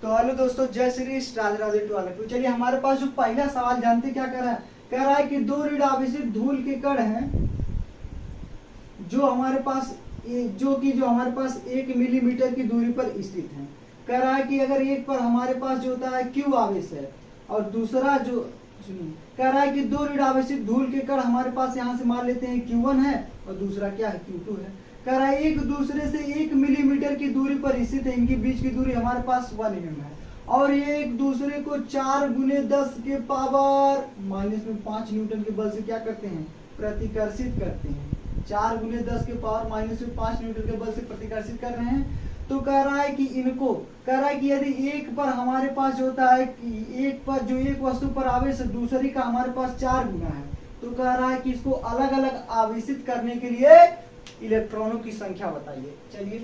तो हेलो दोस्तों, जय श्री राधे राधे टू ऑल। तो चलिए हमारे पास जो पहला सवाल जानते क्या कह रहा है कि दो ऋण आवेशित धूल के कण हैं जो हमारे पास हमारे पास 1 मिलीमीटर की दूरी पर स्थित है। कह रहा है कि अगर एक पर हमारे पास जो होता है Q आवेश है और दूसरा जो सुनिए कह रहा है कि दो ऋण आवेशित धूल के कण हमारे पास यहाँ से मान लेते हैं Q1 है और दूसरा क्या है Q2 है। कह रहा है एक दूसरे से 1 मिलीमीटर की दूरी पर स्थित है, इनके बीच की दूरी हमारे पास 1 mm है और ये एक दूसरे को 4 × 10 के पावर -5 न्यूटन के बल से क्या करते हैं, प्रतिकर्षित करते हैं। 4 × 10 के पावर -5 न्यूटन के बल से प्रतिकर्षित कर रहे हैं। तो कह रहा है कि यदि एक पर हमारे पास जो होता है कि एक पर जो एक वस्तु पर आवेश है दूसरी का हमारे पास 4 गुना है, तो कह रहा है कि इसको अलग अलग आवेशित करने के लिए इलेक्ट्रॉनों की संख्या बताइए। चलिए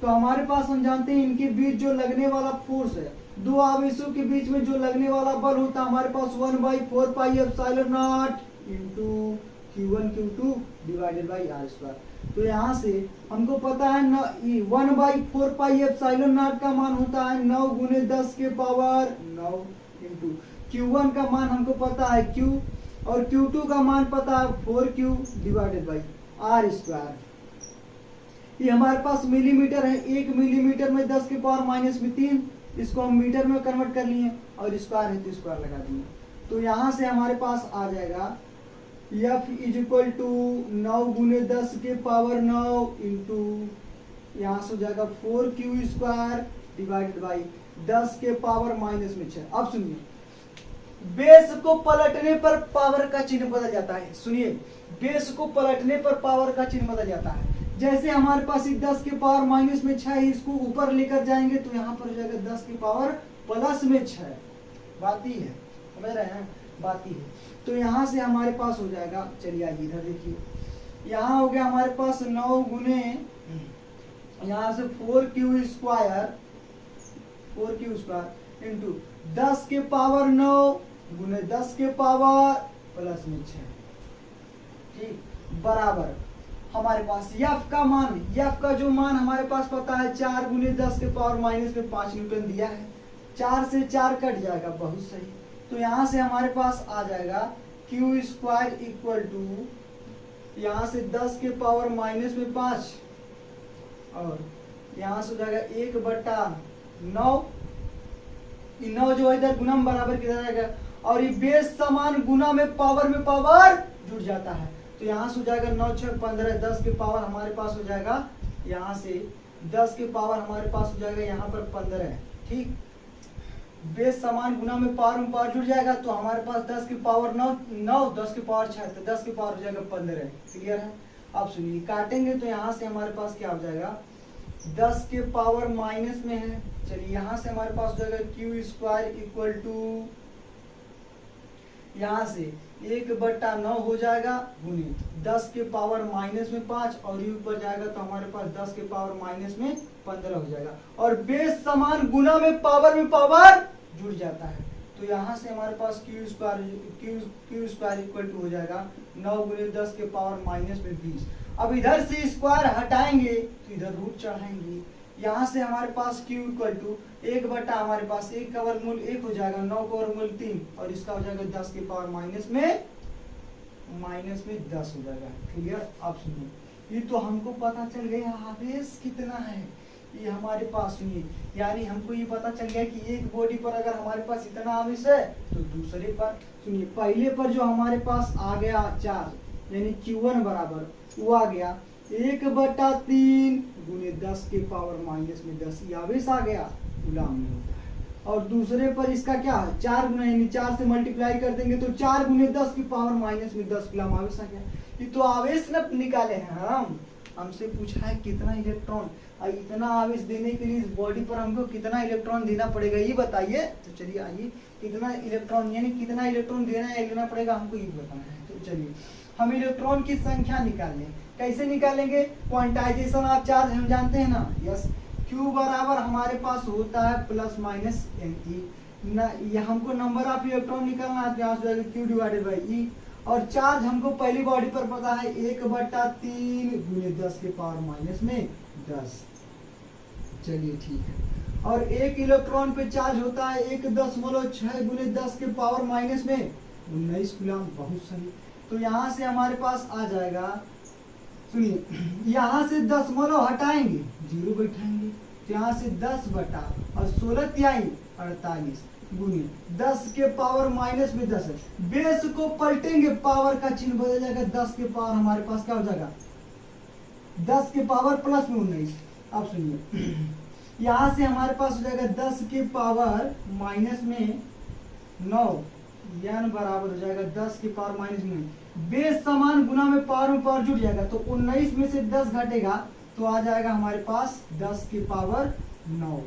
तो हमारे पास हम जानते हैं इनके बीच जो लगने वाला फोर्स है, दो आवेशों के बीच में जो लगने वाला बल होता है हमारे पास 1/4πε0 × Q1 Q2 divided by r²। तो यहाँ से हमको पता है 1/4πε0 का मान होता है 9 × 10 के पावर 9 × Q1 का मान हमको पता है Q और Q2 का मान पता है 4Q डिवाइडेड बाई r²। ये हमारे पास मिलीमीटर है, 1 मिलीमीटर में 10 के पावर -3, इसको हम मीटर में कन्वर्ट कर लिए और स्क्वायर है तो स्क्वायर लगा दिए। तो यहाँ से हमारे पास आ जाएगा F = 9 × 10 के पावर 9 इंटू यहाँ से हो जाएगा 4Q² डिवाइडेड बाई 10 के पावर -6। अब सुनिए, बेस को पलटने पर पावर का चिन्ह बदल जाता है। सुनिए, बेस को पलटने पर पावर का चिन्ह बदल जाता है। जैसे हमारे पास 10 के पावर -6 है, इसको ऊपर लेकर जाएंगे तो यहाँ पर हो जाएगा 10 के पावर +6। बात ही है, समझ रहे हैं, बात ही है। तो यहाँ से हमारे पास हो जाएगा, चलिए आइए इधर देखिए, यहाँ हो गया हमारे पास 9 गुने यहाँ से 4Q² इंटू 10 के पावर 9 गुने 10 के पावर +6, ठीक, बराबर हमारे पास F का जो मान हमारे पास पता है 4 × 10 के पावर -5 न्यूटन दिया है। 4 से 4 कट जाएगा, बहुत सही। तो यहाँ से हमारे पास आ जाएगा Q² = यहाँ से 10 के पावर -5 और यहाँ से हो जाएगा 1/9। 9 जो है इधर गुना में बराबर किधर जाएगा और ये बेस समान गुना में पावर जुड़ जाता है। तो यहाँ से हो जाएगा 9 × 6 = 15, 10 के पावर हमारे पास हो जाएगा यहाँ से 10 के पावर हमारे पास हो जाएगा यहाँ पर 15 है, ठीक। बेस समान गुना में पावर जुड़ जाएगा तो हमारे पास 10 के पावर 9 10 के पावर 6 तो 10 के पावर हो जाएगा 15 है। क्लियर है। अब सुनिए, काटेंगे तो यहाँ से हमारे पास क्या हो जाएगा, 10 के पावर माइनस में है। चलिए यहाँ से हमारे पास हो जाएगा Q² = यहाँ से 1/9 हो जाएगा गुने 10 के पावर -5 और ये ऊपर जाएगा तो हमारे पास 10 के पावर -15 हो जाएगा और बेस समान गुना में पावर जुड़ जाता है। तो यहाँ से हमारे पास Q² = हो जाएगा 9 × 10 के पावर -20। अब इधर से स्क्वायर हटाएंगे तो इधर रूट चढ़ाएंगे। यहाँ से हमारे पास Q = 1 हमारे पास 1 का वर्गमूल 1 हो जाएगा, 9 का वर्गमूल 3 और इसका हो जाएगा 10 के पावर -10 हो जाएगा। क्लियर। अब सुनिए, ये तो हमको पता चल गया आवेश कितना है, ये हमारे पास सुनिए, यानी हमको ये पता चल गया कि एक बॉडी पर अगर हमारे पास इतना आवेश है तो दूसरे पर सुनिए, पहले पर जो हमारे पास आ गया चार्ज यानी Q1 बराबर वो आ गया 1/3 गुने 10 के पावर -10, ये आवेश आ गया, गुलाम में होता है। और दूसरे पर इसका क्या है 4 गुना, यानी 4 से मल्टीप्लाई कर देंगे तो 4 × 10 की पावर -10 गुलाम आवेश आ गया। ये तो आवेश न निकाले हैं हमसे पूछा है कितना इलेक्ट्रॉन, और इतना आवेश देने के लिए इस बॉडी पर हमको कितना इलेक्ट्रॉन देना पड़ेगा ये बताइए। तो चलिए आइए, कितना इलेक्ट्रॉन यानी कितना इलेक्ट्रॉन देना है लेना पड़ेगा हमको ये बताना है। तो चलिए हम इलेक्ट्रॉन की संख्या निकाल लें। कैसे निकालेंगे, क्वांटाइजेशन ऑफ चार्ज हम जानते हैं ना, यस। Q बराबर हमारे पास होता है ±Ne। ये हमको नंबर ऑफ इलेक्ट्रॉन निकालना है तो यहाँ से Q / E और चार्ज हमको पहली बॉडी पर पता है 1/3 गुने 10 के पावर -10। चलिए ठीक है। और एक इलेक्ट्रॉन पे चार्ज होता है 1.6 गुने 10 के पावर माइनस में 19 कूलम। बहुत सही। तो यहाँ से हमारे पास आ जाएगा, सुनिए, यहाँ से दशमलव हटाएंगे, जीरो बैठाएंगे, तो यहाँ से 10 बटा और 16 तिहाई 48 गुने 10 के पावर माइनस में 10 है। बेस को पलटेंगे, पावर का चिन्ह बदल जाएगा, 10 के पावर हमारे पास क्या हो जाएगा 10 के पावर प्लस में 19। अब सुनिए, यहाँ से हमारे पास हो जाएगा 10 के पावर माइनस में 9, यानी बराबर हो जाएगा 10 के पावर माइनस में, बेस समान गुना में पावर जुड़ जाएगा, तो 19 में से 10 घटेगा तो आ जाएगा हमारे पास 10 के पावर 9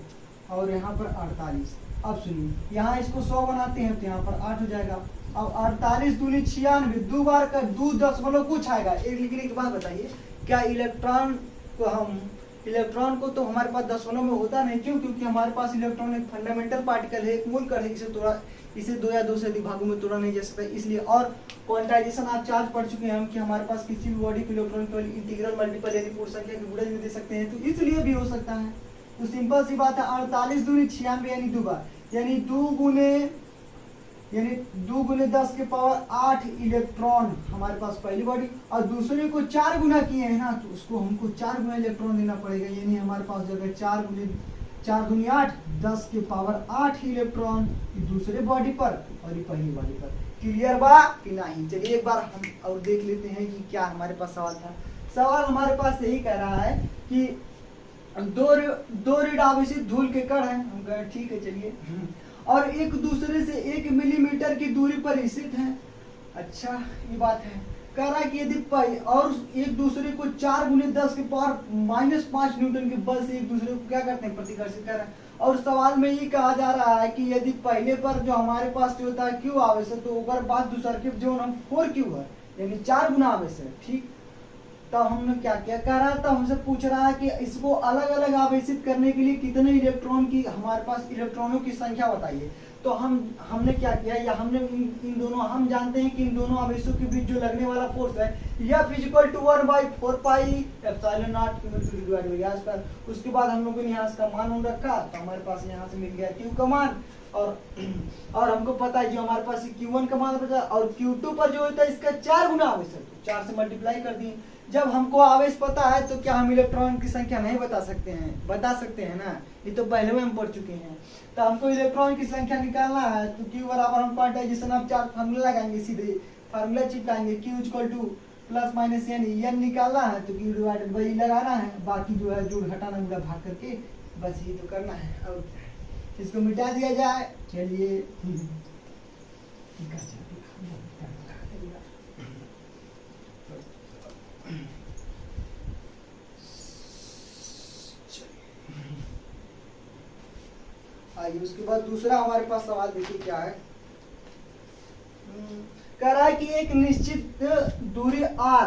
और यहाँ पर 48। अब सुनिए, यहाँ इसको 100 बनाते हैं तो यहाँ पर 8 हो जाएगा। अब 48 दूनी 96, दो बार का 2 दशमलव कुछ आएगा। एक लिखने के बाद बताइए, क्या इलेक्ट्रॉन को तो हमारे पास दशमलव में होता नहीं, क्यों? क्योंकि हमारे पास इलेक्ट्रॉन एक फंडामेंटल पार्टिकल है, एक मूलकण है, इसे 2 या 2 से अधिक भागों में तोड़ा नहीं जा सकता, इसलिए। और क्वांटाइजेशन आप चार्ज पढ़ चुके हैं हम कि हमारे पास किसी भी बॉडी के इलेक्ट्रॉन केवल इंटीग्रल मल्टीपल यानी पूर्ण संख्या के गुणज में दे सकते हैं, तो इसलिए भी हो सकता है। तो सिंपल सी बात है, 48 दूनी 96 यानी 2 बार, यानी 2 गुने 10 के पावर 8 इलेक्ट्रॉन हमारे पास पहली बॉडी, और दूसरे को 4 गुना किए हैं ना, तो उसको हमको 4 गुना इलेक्ट्रॉन देना पड़ेगा, यानी हमारे पास जगह 4 दूनी 8, 10 के पावर 8 इलेक्ट्रॉन दूसरे बॉडी पर और ये पहली बॉडी पर। क्लियर बा कि नहीं? चलिए एक बार हम और देख लेते हैं कि क्या हमारे पास सवाल था। सवाल हमारे पास यही कह रहा है कि दो ऋण आवेशित धूल के कण हैं, हम कहें ठीक है चलिए, और एक दूसरे से 1 मिलीमीटर की दूरी पर स्थित हैं। अच्छा ये बात है। कह रहा है कि यदि और एक दूसरे को 4 गुने 10 के पावर माइनस 5 न्यूटन के बल से एक दूसरे को क्या करते हैं, प्रतिकर्षित कर रहे हैं। और सवाल में ये कहा जा रहा है कि यदि पहले पर जो हमारे पास जो होता है क्यू आवेश है, तो ओकर बाद दूसरा के जो हम 4Q है, यानी 4 गुना आवेश है। ठीक, तब हमने क्या किया, कह रहा था हमसे पूछ रहा है कि इसको अलग अलग आवेशित करने के लिए कितने इलेक्ट्रॉन की हमारे पास इलेक्ट्रॉनों की संख्या बताइए। तो हमने क्या किया, या हमने इन दोनों, हम जानते हैं कि इन दोनों आवेशों के बीच जो लगने वाला फोर्स है F = 1/4 pi epsilon not Q divide by r square. उसके बाद हम लोगों ने यहाँ इसका मान रखा, तो हमारे पास यहाँ से मिल गया Q का मान, और हमको पता है जो हमारे पास Q1 का मान बचा, और Q2 पर जो होता है इसका 4 गुना आवेश है, तो 4 से मल्टीप्लाई कर दिए। जब हमको आवेश पता है तो क्या हम इलेक्ट्रॉन की संख्या नहीं बता सकते हैं? बता सकते हैं ना, ये तो पहले में हम पढ़ चुके हैं। तो हमको इलेक्ट्रॉन की संख्या निकालना है, तो Q बराबर हम क्वांटाइजेशन ऑफ चार्ज फार्मूला लगाएंगे, सीधे फार्मूला चिपकाएंगे, Q = प्लस माइनस यानी n निकालना है तो Q डिवाइडेड बाई लगाना है, बाकी जो है जोड़ घटाना पूरा भाग करके बस ये तो करना है। और इसको मिटा दिया जाए। चलिए आइए उसके बाद दूसरा हमारे पास सवाल देखिए क्या है। कह रहा है कि एक निश्चित दूरी r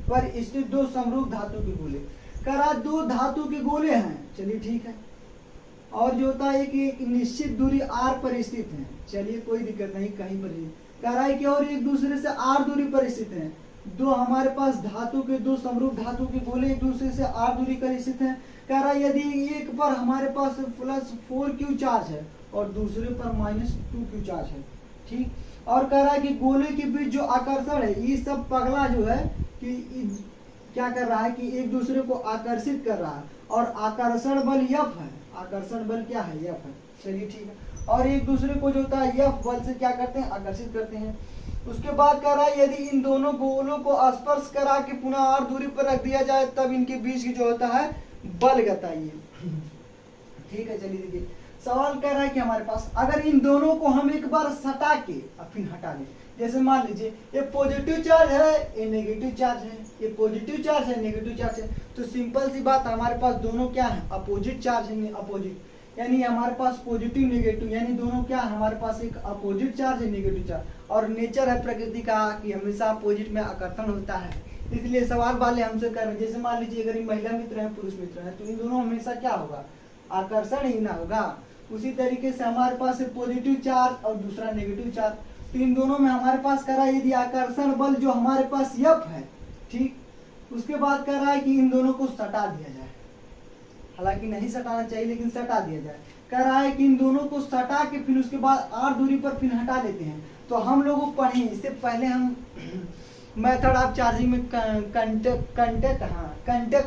पर स्थित 2 समरूप धातु के गोले, कह रहा है 2 धातु के गोले हैं, चलिए ठीक है, और जो होता है कि एक निश्चित दूरी r पर स्थित है, चलिए कोई दिक्कत नहीं, कहीं पर ही। कह रहा है कि और एक दूसरे से r दूरी पर स्थित है, दो हमारे पास धातु के 2 समरूप धातु के गोले एक दूसरे से r दूरी पर स्थित हैं। कह रहा है यदि एक पर हमारे पास प्लस 4Q चार्ज है और दूसरे पर माइनस 2Q चार्ज है, ठीक, और कह रहा है कि गोले के बीच जो आकर्षण है, ये सब पगला जो है कि क्या कर रहा है कि एक दूसरे को आकर्षित कर रहा है, और आकर्षण बल F है, आकर्षण बल क्या है, F है, चलिए ठीक है, और एक दूसरे को जो होता है F बल से क्या करते हैं, आकर्षित करते हैं। उसके बाद कह रहा है यदि इन दोनों गोलों को स्पर्श करा के पुनः r दूरी पर रख दिया जाए तब इनके बीच की जो होता है बल बताइए। ठीक है, चलिए देखिए सवाल कह रहा है कि हमारे पास अगर इन दोनों को हम एक बार सटा के और फिर हटा लें, जैसे मान लीजिए ये पॉजिटिव चार्ज है, ये नेगेटिव चार्ज है, ये पॉजिटिव चार्ज है, नेगेटिव चार्ज है, तो सिंपल सी बात हमारे पास दोनों क्या है, अपोजिट चार्ज है, अपोजिट, यानी हमारे पास पॉजिटिव नेगेटिव, यानी दोनों क्या है, हमारे पास एक अपोजिट चार्ज है, नेगेटिव चार्ज, और नेचर है प्रकृति का कि हमेशा अपोजिट में आकर्षण होता है। इसलिए सवाल वाले हमसे कर रहे हैं, जैसे मान लीजिए अगर महिला मित्र है पुरुष मित्र है, तो इन दोनों हमेशा क्या होगा, आकर्षण ही ना होगा। उसी तरीके से हमारे पास पॉजिटिव चार्ज और दूसरा नेगेटिव चार्ज, तो इन दोनों में हमारे पास कह रहा है यदि आकर्षण बल जो हमारे पास F है, ठीक, उसके बाद कह रहा है कि इन दोनों को सटा दिया जाए, हालांकि नहीं सटाना चाहिए लेकिन सटा दिया जाए। कह रहा है कि इन दोनों को सटा के फिर उसके बाद r दूरी पर फिर हटा लेते हैं। तो हम लोग पढ़े इससे पहले हम मेथड ऑफ चार्जिंग में कंडक्ट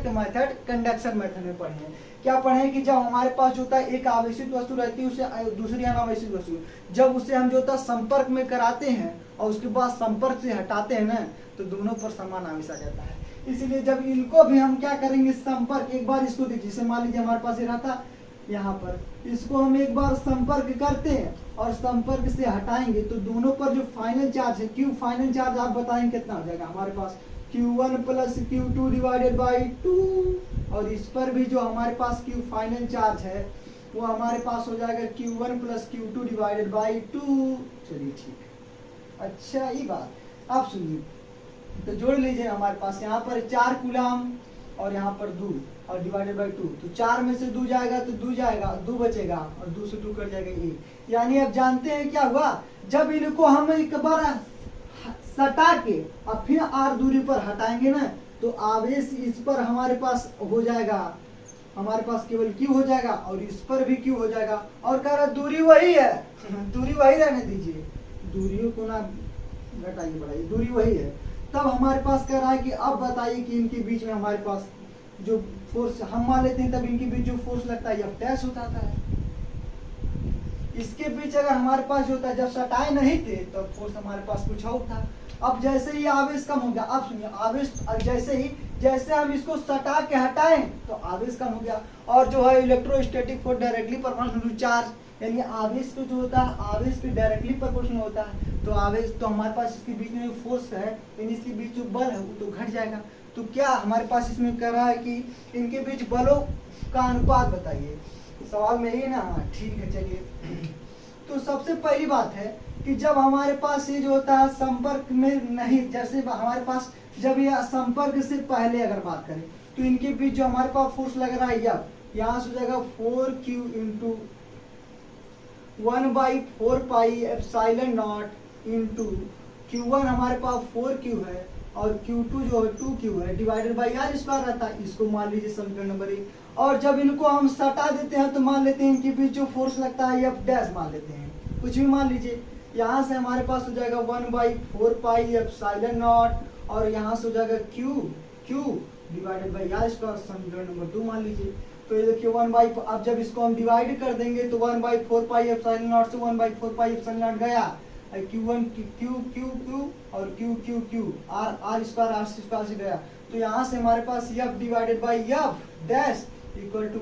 मेथड कंडक्शन मेथड में पढ़े हैं। क्या पढ़े हैं कि जब हमारे पास जो होता है एक आवेशित वस्तु रहती है उसे दूसरी अनावेशित वस्तु, जब उसे हम जो होता है संपर्क में कराते हैं और उसके बाद संपर्क से हटाते हैं ना, तो दोनों पर समान आवेश आ जाता है। इसलिए जब इनको भी हम क्या करेंगे संपर्क, एक बार इसको देखिए, जैसे मान लीजिए हमारे पास ये रहता यहाँ पर, इसको हम एक बार संपर्क करते हैं और संपर्क से हटाएंगे तो दोनों पर जो फाइनल चार्ज है Q फाइनल चार्ज आप बताएंगे कितना हो जाएगा हमारे पास, Q1 plus Q2 divided by 2। और इस पर भी जो हमारे पास Q फाइनल चार्ज है वो हमारे पास हो जाएगा Q1 plus Q2 divided by 2। चलिए ठीक है, अच्छा ये बात आप सुनिए, तो जोड़ लीजिए हमारे पास यहाँ पर 4 कूलम और यहाँ पर 2 और डिवाइडेड बाई 2, तो 4 में से 2 जाएगा तो 2 जाएगा, 2 बचेगा और 2 से 2 कट जाएगा 1। यानी अब जानते हैं क्या हुआ, जब इनको हम एक बार सटा के और फिर r दूरी पर हटाएंगे ना, तो आवेश इस पर हमारे पास हो जाएगा, हमारे पास केवल Q हो जाएगा और इस पर भी Q हो जाएगा। और कह रहा दूरी वही है, दूरी वही रहने दीजिए, दूरियों को ना घटाइए बढ़ाइए, दूरी वही है। तब हमारे पास कह रहा है कि अब बताइए कि इनके बीच में हमारे पास जो फोर्स हम मान लेते हैं, तब इनके बीच जो फोर्स लगता है F डैश होता है। इसके बीच अगर हमारे पास जो होता है, जब सटाए नहीं थे तब तो फोर्स हमारे पास कुछ और था। अब जैसे ही आवेश कम हो गया, आप सुनिए, आवेश जैसे हम इसको सटा के हटाएं तो आवेश कम हो गया। और जो है electrostatic force directly proportional to charge, यानी आवेश को जो होता है आवेश के डायरेक्टली प्रोपोर्शनल होता है। तो आवेश तो हमारे पास इसके बीच में फोर्स है, यानी इसके बीच जो बल है वो तो घट जाएगा। तो क्या हमारे पास इसमें कह रहा है कि इनके बीच बलों का अनुपात बताइए, सवाल में ही ना। ठीक है चलिए, तो सबसे पहली बात है कि जब हमारे पास ये जो होता है संपर्क में नहीं, जैसे हमारे पास जब ये संपर्क से पहले अगर बात करें तो इनके बीच जो हमारे पास फोर्स लग रहा है यहाँ से हो जाएगा 4Q into 1/4 pi epsilon naught into Q1 हमारे पास 4Q है और Q2 जो है 2Q है डिवाइडेड बाई r स्क्वायर रहता है। इसको मान लीजिए समीकरण नंबर 1। और जब इनको हम सटा देते हैं तो मान लेते हैं इनके बीच जो फोर्स लगता है F डैश मान लेते हैं, कुछ भी मान लीजिए। यहाँ से हमारे पास हो जाएगा 1/4 पाई एप्सिलॉन नॉट और यहाँ से हो जाएगा Q divided by r square, समीकरण नंबर 2 मान लीजिए। तो ये देखिए 1/, अब जब इसको हम डिवाइड कर देंगे तो 1/4 पाई एप्सिलॉन नॉट से 1/4 पाई एप्सिलॉन नॉट गया, Q1 Q और Q r स्क्वायर से गया। तो यहाँ से हमारे पास F divided by F dash equal to,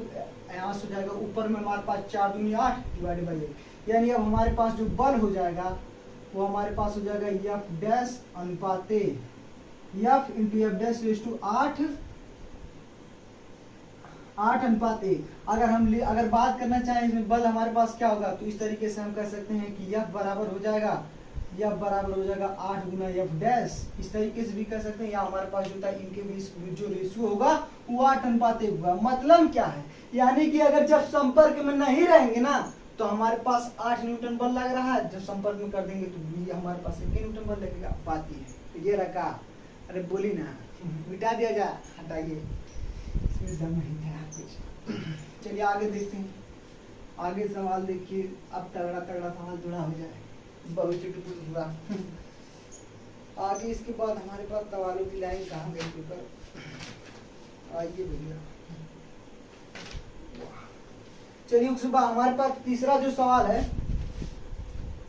यहाँ से हो जाएगा ऊपर में हमारे पास 4 दूनी 8 डिवाइडेड बाई 1। यानी अब हमारे पास जो बल हो जाएगा वो हमारे पास हो जाएगा F डैश अनुपाते F into F dash raise to 8:1। अगर बात करना चाहें इसमें बल हमारे पास क्या होगा, तो इस तरीके से हम कह सकते हैं कि F बराबर हो जाएगा 8 गुना F डैश, इस तरीके से भी कह सकते हैं। या हमारे पास जो था इनके बीच जो रेशियो होगा वो 8:1 होगा। मतलब क्या है, यानी कि अगर जब संपर्क में नहीं रहेंगे ना तो हमारे पास 8 न्यूटन बल लग रहा है, जब संपर्क में कर देंगे तो हमारे पास 1 न्यूटन बल लगेगा। बात ये है, तो ये रखा, अरे बोली ना, मिटा दिया जाए, हटाइए, इसमें दम नहीं था कुछ। चलिए आगे देखते हैं, आगे सवाल देखिए। अब तगड़ा सवाल जुड़ा हो जाए, बहुत हुआ। आगे इसके बाद हमारे पास सवालों की लाइन कहाँ गई पेपर, आइए भैया। चलिए उसके बाद हमारे पास तीसरा जो सवाल है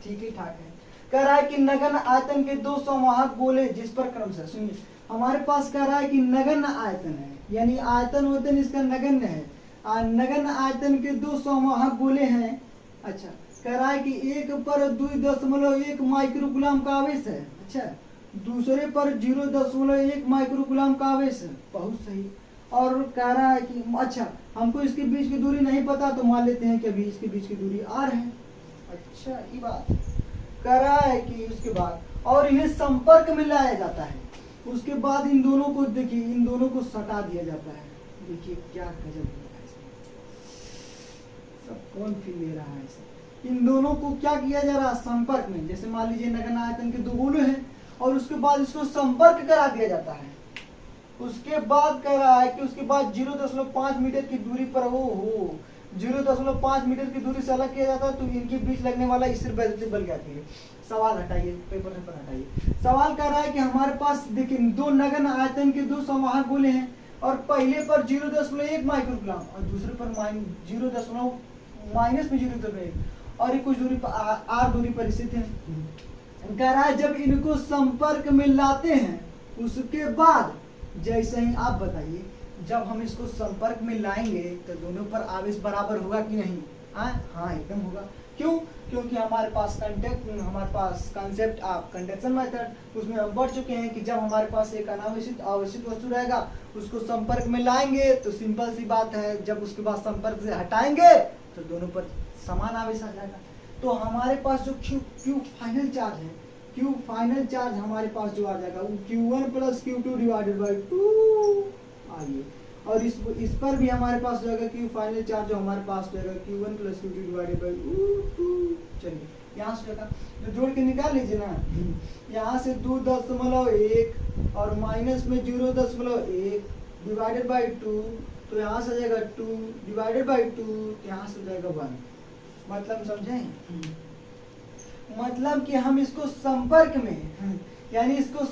ठीक ही ठाक है। कह रहा है कि नगण्य आयतन के 2 संवाहक गोले जिस पर क्रमशः, सुनिए हमारे पास कह रहा है कि नगण्य आयतन है, यानी आयतन होते इसका नगण्य है। नगण्य आयतन के 2 संवाहक गोले हैं। अच्छा, कह रहा है कि एक पर 2.1 माइक्रोकूलम का आवेश है, अच्छा, दूसरे पर 0.1 माइक्रोकूलम का आवेश है, बहुत सही। और कह रहा है कि अच्छा हमको इसके बीच की दूरी नहीं पता, तो मान लेते हैं कि अभी इसके बीच की दूरी r है। अच्छा ये बात कह रहा है कि उसके बाद और इन्हें संपर्क में लाया जाता है, उसके बाद इन दोनों को देखिए, इन दोनों को सटा दिया जाता है। देखिए क्या गजब है इसमें, सब कौन फील ले रहा है इसे। इन दोनों को क्या किया जा रहा है, संपर्क में, जैसे मान लीजिए नगण्य आयतन के 2 गोले हैं और उसके बाद इसको संपर्क करा दिया जाता है। उसके बाद कह रहा है कि उसके बाद 0.5 मीटर की दूरी पर हो 0.5 मीटर की दूरी से अलग किया जाता है तो इनके बीच लगने वाला स्थिर वैद्युतिक बल क्या है। सवाल हटाइए, पेपर पर हटाइए। सवाल कर रहा है कि हमारे पास देखिए दो नगन आयतन के दो संवाहक गोले हैं और पहले पर 0.1 माइक्रोकुलाम और दूसरे पर -0.1 और ये कुछ दूरी पर r दूरी पर स्थित है। कह रहा है जब इनको संपर्क में लाते हैं उसके बाद जैसे ही आप बताइए जब हम इसको संपर्क में लाएंगे तो दोनों पर आवेश बराबर होगा कि नहीं। हाँ एकदम होगा। क्यों? क्योंकि हमारे पास कंसेप्ट ऑफ कंडक्शन मेथड उसमें हम बढ़ चुके हैं कि जब हमारे पास एक अनावेशित आवेशित वस्तु रहेगा उसको संपर्क में लाएंगे तो सिंपल सी बात है जब उसके बाद संपर्क से हटाएंगे तो दोनों पर समान आवेश आ जाएगा। तो हमारे पास जो क्यू फाइनल चार्ज है, क्यू फाइनल चार्ज हमारे पास जो आ जाएगा वो Q1 + Q2 डिवाइडेड बाई 2 आइए। और इस पर भी हमारे पास जो है क्यू फाइनल चार्ज जो हमारे पास जो है Q1 + Q2 डिवाइडेड बाई 2। चलिए यहाँ से जो जोड़ के निकाल लीजिए ना, यहाँ से 2.1 और माइनस में 0.1 डिवाइडेड बाई 2 तो यहाँ से जाएगा 2 डिवाइडेड बाई 2 यहाँ से जाएगा 1। मतलब समझें? मतलब कि हम इसको संपर्क में यानी इसको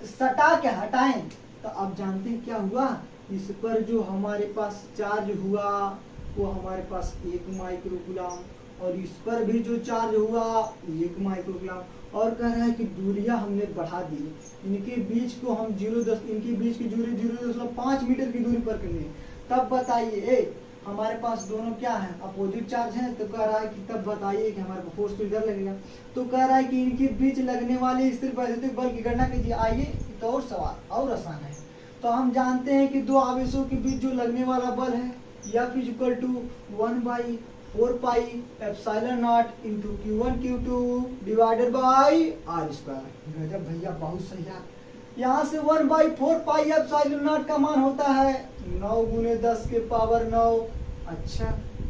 सटा के हटाएं तो आप जानते हैं क्या हुआ, इस पर जो हमारे पास चार्ज हुआ वो हमारे पास 1 माइक्रोकुलाम और इस पर भी जो चार्ज हुआ 1 माइक्रोकुलाम और कह रहा है कि दूरियां हमने बढ़ा दी, इनके बीच को हम इनके बीच की दूरी 0.5 मीटर की दूरी पर करनी है। तब बताइए हमारे पास दोनों क्या है, अपोजिट चार्ज है। तो कह रहा है कि तब बताइए कि हमारे फोर्स तो इधर लगेगा। तो कह रहा है कि इनके बीच लगने वाले स्थिर वैद्युतिक बल की गणना कीजिए। आइए एक और सवाल और आसान है। तो हम जानते हैं कि दो आवेशों के बीच जो लगने वाला बल है F = 1/4 pi epsilon naught into Q1 Q2 divided by r²। गजब भैया, बहुत सही है। यहाँ से 1/4 पाई एप्सिलॉन नॉट का मान होता है 9 × 10⁻9। अच्छा,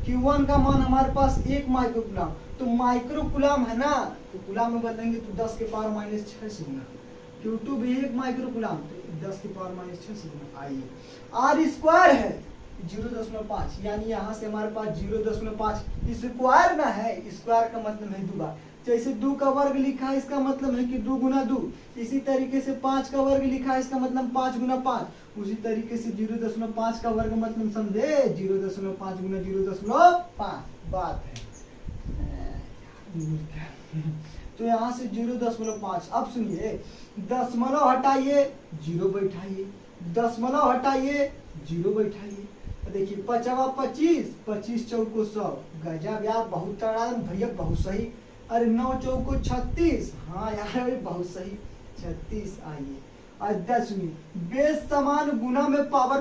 Q1 का मान हमारे पास 1 माइक्रोकुलाम, तो माइक्रोकुलाम है ना तो कुलाम में बदलेंगे तो 10⁻6 से गुना। Q2 भी 1 माइक्रोकुलाम तो 10⁻6 से गुना। आइए r² है 0.5 यानी यहाँ से हमारे पास 0.5 स्क्वायर ना है, स्क्वायर का मतलब है 2 बार। जैसे 2 का वर्ग लिखा है इसका मतलब है कि 2 × 2। इसी तरीके से 5 का वर्ग लिखा है इसका मतलब 5 × 5। उसी तरीके से 0.5 का वर्ग मतलब समझे 0.5 × 0.5 बात है। तो यहाँ से 0.5। अब सुनिए, दशमलव हटाइए 0 बैठाइए, दशमलव हटाइए 0 बैठाइए। देखिए 5 × 25, 25 चौको 100। गजब यार, बहुत तगड़ा भैया, बहुत सही। अरे 9 चौको 36। हाँ यार बहुत सही, 36। आइए और 10 बेस समान गुना में पावर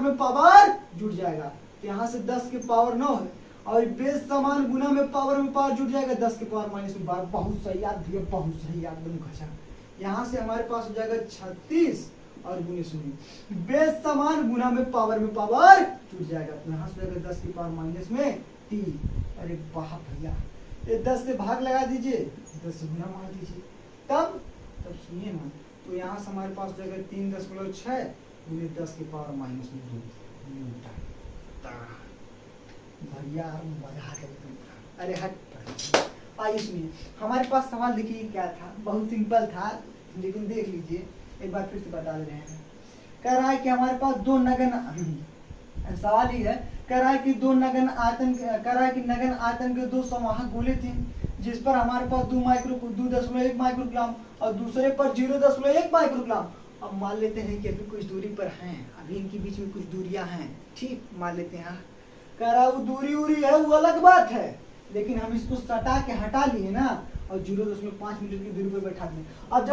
जुड़ जाएगा। यहाँ से 10 की पावर 9 है और बेस समान गुना में पावर जुड़ जाएगा 10 की पावर -12। बहुत सही यार भैया, बहुत सही यार, एकदम गजब। यहाँ से हमारे पास हो जाएगा 36 और गुने सुनिए बेस समान गुना में पावर जुड़ जाएगा तो यहाँ से जाएगा 10 की पावर -3। अरे वाह भैया, ये 10 से भाग लगा दीजिए, 10 से गुना मार दीजिए, तब सुनिए ना। तो यहाँ से हमारे पास जाएगा 3.6 गुने 10 की पावर -2 भैया, मजा आ गया। अरे हट। आइए सुनिए, हमारे पास सवाल देखिए क्या था, बहुत सिंपल था लेकिन देख लीजिए, एक बार फिर से बता दे रहे हैं। कह रहा है कि हमारे पास दो नगन, सवाल ही है, कह रहा है कि नगन आयतन के दो संवाहक गोले थे जिस पर हमारे पास 2.1 माइक्रोकुलाम और दूसरे पर 0.1 माइक्रोकुलाम। अब मान लेते हैं कि अभी कुछ दूरी पर हैं, अभी इनके बीच में कुछ दूरियां हैं, ठीक मान लेते हैं। कह रहा है वो दूरी है वो अलग बात है, लेकिन हम इसको सटा के हटा लिए ना और 0.5 मीटर की दूरी पर बैठा दें। अब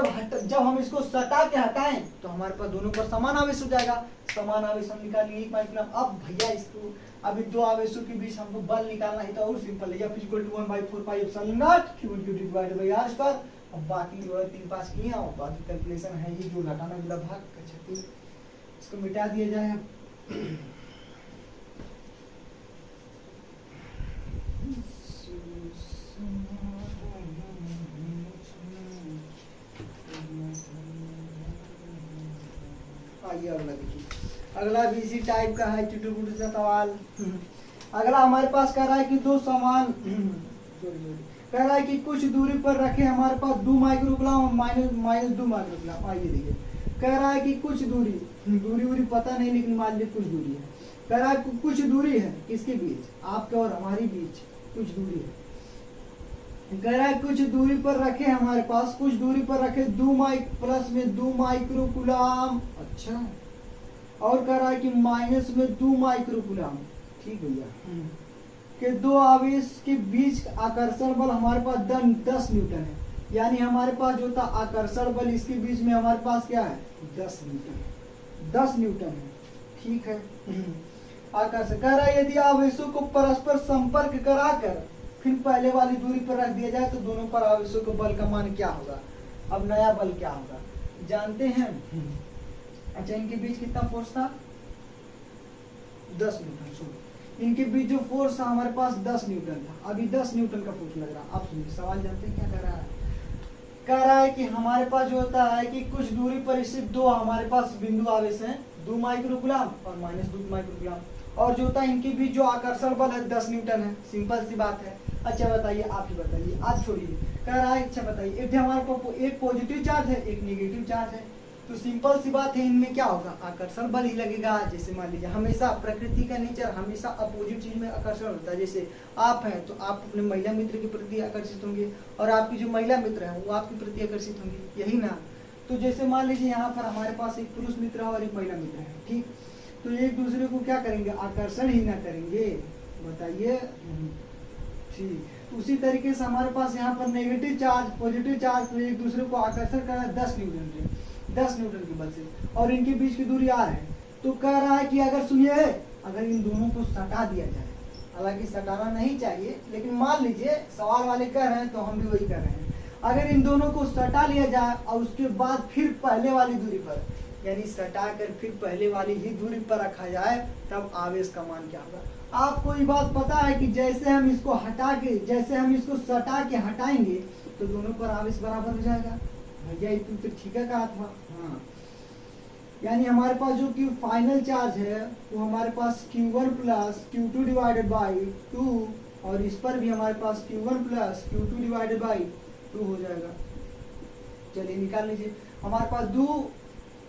जब हम इसको सटा के हटाएं तो हमारे पास दोनों पर समान आवेश हो जाएगा। समान आवेश हम निकालेंगे 1 माइक्रोकुलाम। अब भैया इसको अभी दो आवेशों के बीच हमको बल निकालना है तो और सिंपल है, F = 1/4 pi epsilon not Q1 Q2 divided by r²। अब बाकी जो है 3 5 किए और बाकी कैलकुलेशन है ये जो घटाना जुड़ा भाग का 36, इसको मिटा दिया जाए। आइए अगला देखिए, अगला भी इसी टाइप का है चुटपुट सा सवाल। अगला हमारे पास कह रहा है कि दो समान कह रहा है कि कुछ दूरी पर रखे हमारे पास 2 माइक्रोकुलाम और माइनस 2 माइक्रोकुलाम। आइए देखिए, कह रहा है कि कुछ दूरी पता नहीं, लेकिन मान लीजिए कुछ दूरी है। कह रहा है कुछ दूरी है किसके बीच, आपके और हमारी बीच कुछ दूरी है। कह रहा है कुछ दूरी पर रखे हमारे पास, कुछ दूरी पर रखे 2 माइक्रोकुलाम। अच्छा, और कह रहा है कि माइनस में 2 माइक्रोकुलाम। ठीक भैया, कि दो आवेश के बीच आकर्षण बल हमारे पास 10 न्यूटन है। यानी हमारे पास जो था आकर्षण बल, इसके बीच में हमारे पास क्या है 10 न्यूटन, 10 न्यूटन है। ठीक है, आकर्षण कह रहा है यदि आवेशों को परस्पर संपर्क कराकर फिर पहले वाली दूरी पर रख दिया जाए तो दोनों पर आवेशों के बल का मान क्या होगा। अब नया बल क्या होगा जानते हैं। अच्छा, इनके बीच कितना फोर्स था 10 न्यूटन। सुनो, इनके बीच जो फोर्स था हमारे पास 10 न्यूटन था। अभी 10 न्यूटन का फोर्स लग रहा। अब सुनिए सवाल, जानते हैं क्या कर रहा है। कह रहा है कि हमारे पास जो होता है कि कुछ दूरी पर स्थित दो हमारे पास बिंदु आवेश हैं 2 माइक्रोकुलाम और माइनस 2 माइक्रोकुलाम, और जो होता है इनके बीच जो आकर्षण बल है 10 न्यूटन है। सिंपल सी बात है। अच्छा बताइए, आप ही बताइए, आप छोड़िए। कह रहा है अच्छा बताइए, एक हमारे पास एक पॉजिटिव चार्ज है, एक नेगेटिव चार्ज है, तो सिंपल सी बात है इनमें क्या होगा आकर्षण बल ही लगेगा। जैसे मान लीजिए हमेशा प्रकृति का नेचर हमेशा अपोजिट चीज में आकर्षण होता है। जैसे आप हैं तो आप अपने महिला मित्र के प्रति आकर्षित होंगे और आपकी जो महिला मित्र है वो आपके प्रति आकर्षित होंगे, यही ना। तो जैसे मान लीजिए यहाँ पर हमारे पास एक पुरुष मित्र है और एक महिला मित्र है, ठीक, तो एक दूसरे को क्या करेंगे आकर्षण ही ना करेंगे, बताइए। ठीक, उसी तरीके से हमारे पास यहाँ पर नेगेटिव चार्ज पॉजिटिव चार्ज तो एक दूसरे को आकर्षण कर रहा है 10 न्यूटन से, 10 न्यूटन के बल से, और इनके बीच की दूरी r है। तो कह रहा है कि अगर सुनिए, अगर इन दोनों को सटा दिया जाए, हालांकि सटाना नहीं चाहिए लेकिन मान लीजिए सवाल वाले कह रहे हैं तो हम भी वही कर रहे हैं, अगर इन दोनों को सटा लिया जाए और उसके बाद फिर पहले वाली दूरी पर, यानी सटा कर फिर पहले वाली ही दूरी पर रखा जाए, तब आवेश का मान क्या होगा। आपको ये बात पता है कि जैसे हम इसको हटा के, जैसे हम इसको सटा के हटाएंगे तो दोनों पर आवेश बराबर हो जाएगा। भैया तू तो ठीक है कहा था। हाँ, यानी हमारे पास जो कि फाइनल चार्ज है वो हमारे पास Q1 plus Q2 divided by 2, और इस पर भी हमारे पास Q1 plus Q2 divided by 2 हो जाएगा। चलिए निकाल लीजिए, हमारे पास 2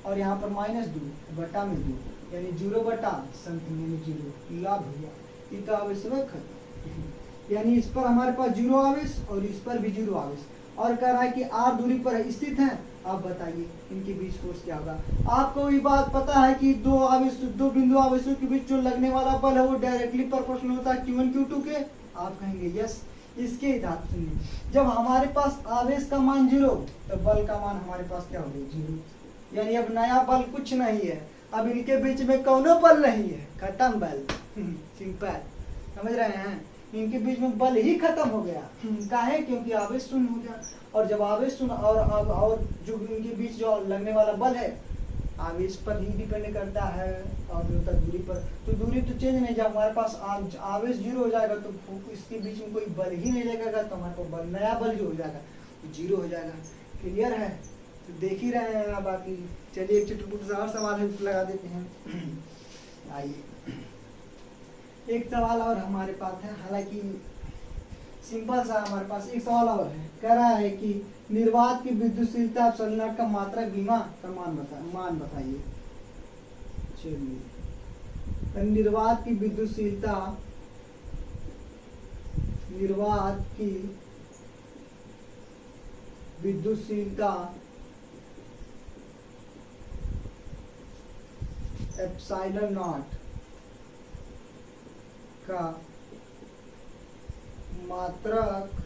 और यहाँ पर माइनस 2 बटा में 2, यानी 0 बटा समथिंग यानी 0 लाभ हो गया। ये तो आवेश खत्म, यानी इस पर हमारे पास 0 आवेश और इस पर भी 0 आवेश, और कह रहा है कि r दूरी पर स्थित है। आप बताइए इनके बीच फोर्स क्या होगा। आपको ये बात पता है कि दो बिंदु आवेशों के बीच जो लगने वाला बल है वो डायरेक्टली प्रोपोर्शनल होता है Q1 Q2 के। आप कहेंगे यस, इसके आधार सुनिए, जब हमारे पास आवेश का मान 0 तो बल का मान हमारे पास क्या होगा 0, यानी अब नया बल कुछ नहीं है, अब इनके बीच में कौनो बल नहीं है, खत्म बल। सिंपल, समझ रहे हैं, इनके बीच में बल ही खत्म हो गया। काहे, क्योंकि आवेश शून्य हो गया, और जब आवेश शून्य और जो इनके बीच जो लगने वाला बल है आवेश पर ही डिपेंड करता है और दूरी पर, तो दूरी तो चेंज नहीं, जब हमारे पास आवेश 0 हो जाएगा तो इसके बीच में कोई बल ही नहीं लगेगा, तो हमारे पास बल नया बल जो हो जाएगा तो 0 हो जाएगा। क्लियर है, तो देख ही रहे हैं। बाकी चलिए एक छोटा और सवाल है लगा देते हैं। आइए एक सवाल और हमारे पास है, हालांकि सिंपल सा हमारे पास एक सवाल और है। कह रहा है कि निर्वात की विद्युतशीलता सोलेनॉइड का मात्रक बीमा का मान बताइए। चलिए, निर्वात की विद्युतशीलता एप्सिलॉन नॉट का मात्रक बीमा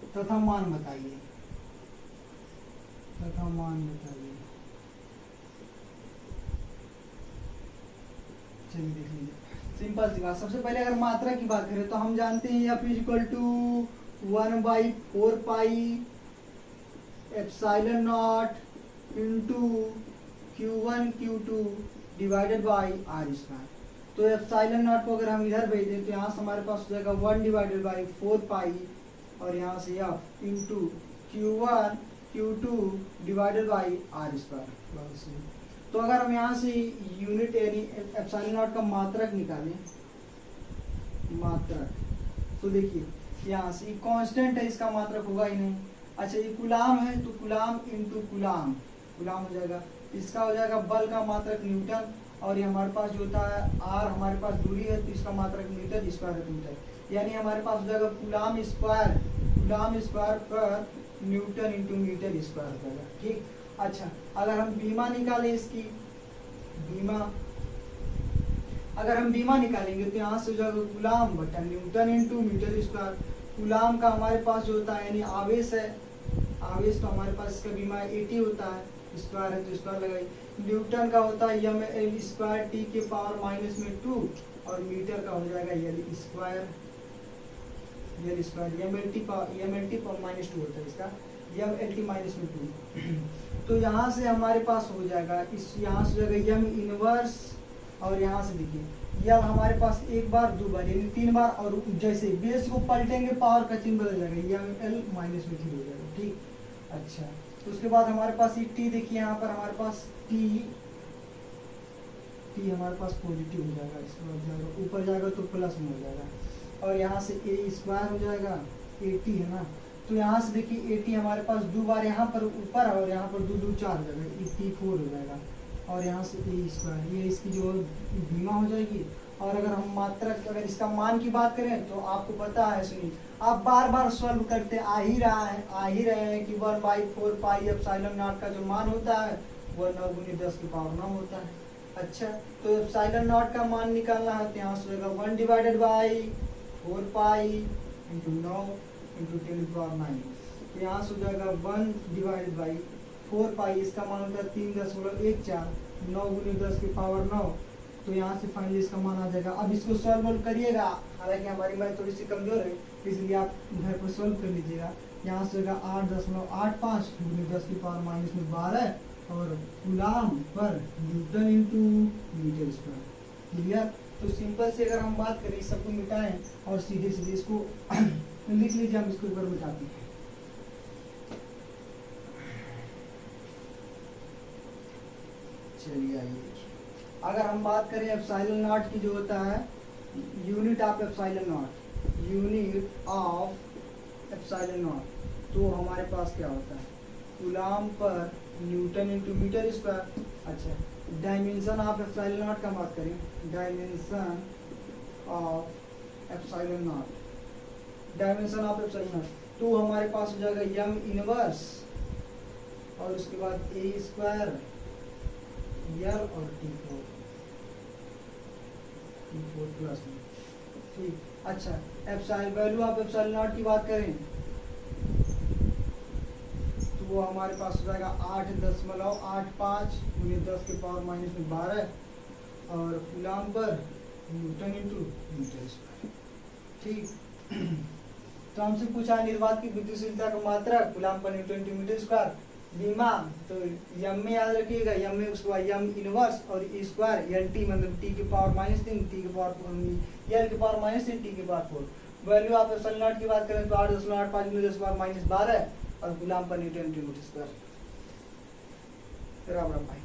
तथा मान बताइए, चलिए देख लीजिए, सिंपल सी बात। सबसे पहले अगर मात्रा की बात करें तो हम जानते हैं F equal to 1/4 pi epsilon naught into Q1 Q2 divided by r square. तो एप्सिलॉन नॉट को अगर हम इधर भेज दें तो यहाँ से हमारे पास हो जाएगा 1/4 पाई और यहाँ से F into Q1 Q2 divided by R square. तो अगर हम यहाँ से यूनिट यानी एप्सिलॉन नॉट का मात्रक निकालें, मात्रक, तो देखिए यहाँ से कांस्टेंट है, इसका मात्रक होगा ही नहीं। अच्छा ये कुलाम है तो कुलाम इंटू कुलाम, कुलाम हो जाएगा, इसका हो जाएगा बल का मात्रक न्यूटन, और ये हमारे पास जो होता है आर हमारे पास दूरी है तो इसका मात्रक मीटर स्क्वायर मीटर, यानी हमारे पास हो जाएगा कुलाम स्क्वायर पर न्यूटन इंटू मीटर स्क्वायर हो जाएगा। ठीक। अच्छा अगर हम बीमा निकालें इसकी, अगर हम बीमा निकालेंगे तो यहाँ से हो जाएगा कुलाम बटा newton into metre square. Coulomb का हमारे पास जो होता है यानी आवेश है, आवेश तो हमारे पास इसका बीमा 80 होता है, स्क्वायर है तो स्क्वायर लगाई। न्यूटन का होता है ml स्क्वायर टी के पावर माइनस में 2, और मीटर का हो जाएगा यल स्क्वायर mlt पावर माइनस 2 होता है इसका, mlt माइनस में 2। तो यहाँ से हमारे पास हो जाएगा इस, यहाँ से हो जाएगा यम इनवर्स, और यहाँ से देखिए यह हमारे पास एक बार दो बार यानी 3 बार, और जैसे बेस को पलटेंगे पावर का चिन्ह बदल जाएगा, यम एल माइनस में 3 हो जाएगा। ठीक। अच्छा तो उसके बाद हमारे पास ये टी, देखिए यहाँ पर हमारे पास टी हमारे पास पॉजिटिव हो जाएगा, इसके बाद जाएगा ऊपर जाएगा तो प्लस में हो जाएगा, और यहाँ से ए स्क्वायर हो जाएगा, 80 है ना, तो यहाँ से देखिए 80 हमारे पास 2 बार यहाँ पर ऊपर और यहाँ पर 2 2 4 हो जाएगा, 84 हो जाएगा, और यहाँ से ए स्क्वायर, ये इसकी जो बीमा हो जाएगी। और अगर हम मात्रक, अगर इसका मान की बात करें तो आपको पता है, सुनिए आप बार बार सॉल्व करते आ ही रहे हैं कि 1/4 पाई एप्सिलॉन नॉट का जो मान होता है वो 9 × 10 की पावर 9 होता है। अच्छा तो एप्सिलॉन नॉट का मान निकालना है तो यहाँ से होगा 1/4 पाई इंटू 9 इंटू 10 की पावर 9, तो यहाँ से हो जाएगा 1/4 पाई, इसका मान होता है 3.14, 9 × 10 की पावर 9, तो यहाँ से फाइनली इसका मान आ जाएगा। अब इसको सॉल्व करिएगा, हालांकि हमारी मैथ थोड़ी सी कमजोर है इसलिए आप घर पर सॉल्व कर लीजिएगा। यहाँ से होगा 8.85 × 10 की पावर माइनस में 12, और कूलाम पर newton into metre square. Clear. तो सिंपल से अगर हम बात करें सबको मिटाएं और सीधे सीधे इसको लिख लीजिए, हम इसको ऊपर मिटाते हैं। चलिए आइए, अगर हम बात करें एप्सिलॉन नॉट की जो होता है यूनिट ऑफ एप्सिलॉन नॉट, तो हमारे पास क्या होता है कूलाम पर न्यूटन इंटू मीटर स्क्वायर। अच्छा डायमेंशन ऑफ एप्सिलॉन नॉट का बात करें, डायमेंशन ऑफ एप्सिलॉन नॉट, तो हमारे पास हो जाएगा यम इनवर्स और उसके बाद ए स्क्वायर यल और T4 प्लस में। ठीक। अच्छा epsilon value of epsilon not की बात करें तो वो हमारे पास हो जाएगा 8.85 × 10 की पावर माइनस में 12, और कूलाम पर न्यूटन इंटू मीटर स्क्वायर। ठीक। तो हमसे पूछा निर्वात की गतिशीलता का मात्रा कूलाम पर न्यूटन इंटू मीटर स्क्वायर। बीमा तो यम में याद रखिएगा, यम में उसके बाद यम इनवर्स और स्क्वायर एल टी मतलब टी की पावर -3 टी की पावर एल की पावर -3 टी की power 4। Value of epsilon not की बात करें तो 8.85 × 10 की पावर -12 और गुलाम पर न्यूटन इंटू मीटर स्क्वायर बराबर पाई।